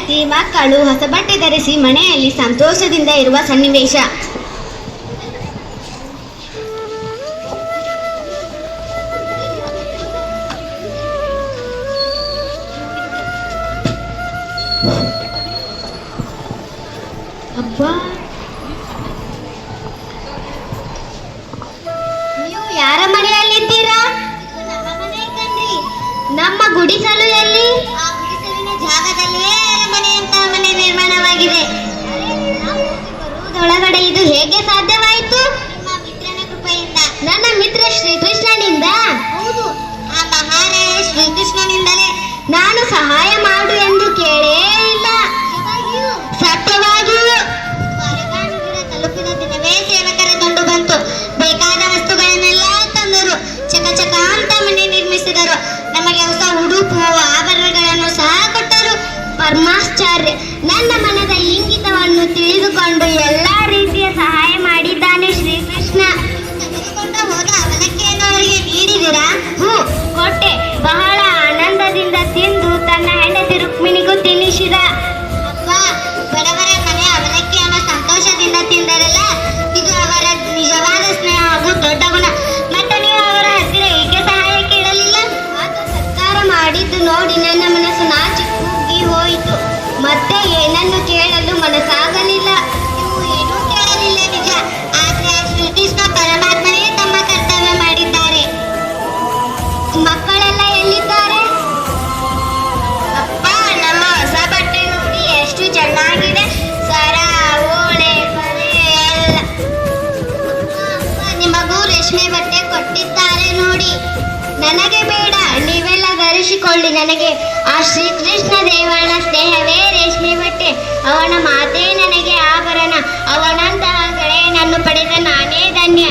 ಹೆಂಡತಿ ಮಕ್ಕಳು ಹೊಸ ಬಟ್ಟೆ ಧರಿಸಿ ಮನೆಯಲ್ಲಿ ಸಂತೋಷದಿಂದ ಇರುವ ಸನ್ನಿವೇಶ. ಅಬ್ಬಾ, ನೀವು ಯಾರ ಮನೆಯಲ್ಲಿದ್ದೀರಾ? ನಮ್ಮ ಮನೆ ಕಣ್ರಿ. ನಮ್ಮ ಗುಡಿಸಲು ಎಲ್ಲಿ? ಆ ಗುಡಿಸಲಿನ ಜಾಗದಲ್ಲಿಯೇ ಅರಮನೆಯಂತಹ ಮನೆ ನಿರ್ಮಾಣವಾಗಿದೆ. ಬರುವುದೊಳಗಡೆ ಇದು ಹೇಗೆ ಸಾಧ್ಯವಾಯಿತು? ನಿಮ್ಮ ಮಿತ್ರನ ಕೃಪೆಯಿಂದ. ನನ್ನ ಮಿತ್ರ ಶ್ರೀಕೃಷ್ಣನಿಂದ? ಹೌದು, ಆ ಮಹಾರಾಯ ಶ್ರೀಕೃಷ್ಣನಿಂದಲೇ. ನಾನು ಸಹಾಯ ಮಾಡು ಎಂದು ಕೇಳೇ ಇಲ್ಲ. ಸತ್ಯವಾಗಿಯೂ ಅರಗಾನಗಿರ ತಲುಪಿದ ದಿನವೇ ಸೇವಕರ ದಂಡು ಬಂತು. ಬೇಕಾದ ವಸ್ತುಗಳನ್ನೆಲ್ಲ ತಂದರು. ಚಕಚಕ ಅಂತ ಮನೆ ನಿರ್ಮಿಸಿದರು. ನಮಗೆ ಹೊಸ ಉಡುಪು ಆಭರಣಗಳನ್ನು ಸಹ ಕೊಟ್ಟರು. ಪರಮಾಶ್ಚರ್ಯ. ನನ್ನ ಮನದ ಇಂಗಿತವನ್ನು ತಿಳಿದುಕೊಂಡು ಎಲ್ಲ ರೀತಿಯ ಸಹಾಯ ಮಾಡಿದ್ದಾನೆ ಶ್ರೀಕೃಷ್ಣ. ತೆಗೆದುಕೊಂಡು ಹೋದ ಅವಲಕ್ಕಿಯನ್ನು ಅವರಿಗೆ ನೀಡಿದಿರಾ? ಹ್ಞೂ, ಕೊಟ್ಟೆ. ಬಹಳ ಆನಂದದಿಂದ ತಿಂದು ತನ್ನ ಹೆಂಡತಿ ರುಕ್ಮಿಣಿಗೂ ತಿನ್ನಿಸಿದ. ಅಪ್ಪ, ಬಡವರ ಮನೆ ಅವಲಕ್ಕಿಯನ್ನು ಸಂತೋಷದಿಂದ ತಿಂದರಲ್ಲ, ಇದು ಅವರ ನಿಜವಾದ ಸ್ನೇಹ ಹಾಗೂ ದೊಡ್ಡ ಗುಣ. ಮತ್ತೆ ನೀವು ಅವರ ಹತ್ತಿರ ಏಕೆ ಸಹಾಯ ಕೇಳಲಿಲ್ಲ? ಆತ ಸತ್ಕಾರ ಮಾಡಿದ್ದು ನೋಡಿ ನನ್ನ ಮನಸ್ಸು ನಾಚಿ ಕುಗ್ಗಿ ಹೋಯಿತು. ಮತ್ತೆ ಏನನ್ನು ಕೇಳಲು ಮನಸ್ಸಾಗಲಿಲ್ಲ. ನೀವು ಏನೂ ಕೇಳಲಿಲ್ಲ ನಿಜ, ಆದರೆ ಆ ಶ್ರೀಕೃಷ್ಣ ಪರಮಾತ್ಮನೇ ತಮ್ಮ ಕರ್ತವ್ಯ ಮಾಡಿದ್ದಾರೆ. ಮಕ್ಕಳೆಲ್ಲ ಎಲ್ಲಿದ್ದಾರೆ? ಅಪ್ಪ, ನಮ್ಮ ಹೊಸ ಬಟ್ಟೆ ನೋಡಿ ಎಷ್ಟು ಚೆನ್ನಾಗಿದೆ. ಸರ, ಓಳೆ, ಬಳೆ ಎಲ್ಲ. ಅಪ್ಪ, ನಿಮಗೂ ರೇಷ್ಮೆ ಬಟ್ಟೆ ಕೊಟ್ಟಿದ್ದಾರೆ ನೋಡಿ. ನನಗೆ ಬೇಡ, ನೀವೆಲ್ಲ ಧರಿಸಿಕೊಳ್ಳಿ. ನನಗೆ ಆ ಶ್ರೀಕೃಷ್ಣ ದೇವನ ಸ್ನೇಹವೇ ರೇಷ್ಮೆ ಬಟ್ಟೆ. ಅವನ ಮಾತೇ ನನಗೆ ಆಭರಣ. ಅವನಂತಹ ಗೆಳೆಯನನ್ನು ಪಡೆದ ನಾನೇ ಧನ್ಯ.